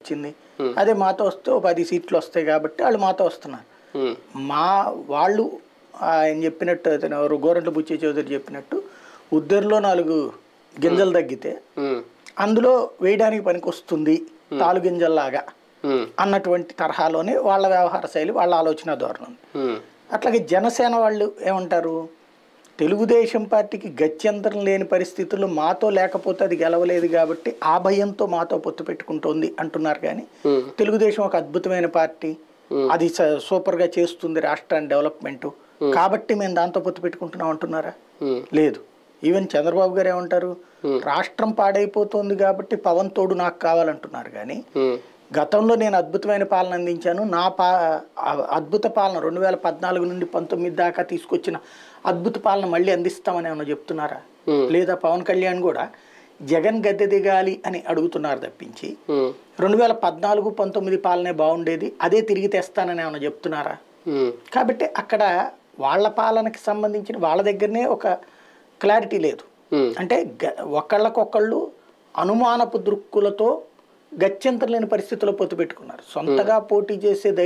వచ్చింది. అదే మాతో వస్తే ఓ 10 సీట్లు వస్తాయి కాబట్టి వాళ్ళు మాతో వస్తున్నారు. వాళ్ళు ఆయన చెప్పినట్టు ఎవరు గోరంట్ల బుచ్చి చౌదరి చెప్పినట్టు ఉద్దరిలో 4 గింజలు తగ్గితే అందులో వేయడానికి పనికి వస్తుంది తాలు గింజల్లాగా అన్నటువంటి తరహాలోనే వాళ్ళ వ్యవహార శైలి, వాళ్ళ ఆలోచన ధోరణి. అట్లాగే జనసేన వాళ్ళు ఏమంటారు, తెలుగుదేశం పార్టీకి గత్యంతరం లేని పరిస్థితుల్లో మాతో లేకపోతే అది గెలవలేదు కాబట్టి ఆ భయంతో మాతో పొత్తు పెట్టుకుంటోంది అంటున్నారు. కానీ తెలుగుదేశం ఒక అద్భుతమైన పార్టీ, అది సూపర్గా చేస్తుంది రాష్ట్రాన్ని డెవలప్మెంట్ కాబట్టి మేము దాంతో పొత్తు పెట్టుకుంటున్నాం అంటున్నారా? లేదు. ఈవెన్ చంద్రబాబు గారు ఏమంటారు, రాష్ట్రం పాడైపోతుంది కాబట్టి పవన్ తోడు నాకు కావాలంటున్నారు. కానీ గతంలో నేను అద్భుతమైన పాలన అందించాను, నా అద్భుత పాలన 2014 నుండి 19 దాకా తీసుకొచ్చిన అద్భుత పాలన మళ్ళీ అందిస్తామని ఏమన్నా చెప్తున్నారా? లేదా పవన్ కళ్యాణ్ కూడా జగన్ గద్దె దిగాలి అని అడుగుతున్నారు తప్పించి 2014-19 పాలనే బాగుండేది అదే తిరిగి తెస్తానని ఏమన్నా చెప్తున్నారా? కాబట్టి అక్కడ వాళ్ళ పాలనకి సంబంధించిన వాళ్ళ దగ్గరనే ఒక క్లారిటీ లేదు. అంటే ఒకళ్ళకొకళ్ళు అనుమానపు దృక్కులతో గత్యంతరం లేని పరిస్థితుల్లో పొత్తు పెట్టుకున్నారు. సొంతగా పోటీ చేసే ధైర్యం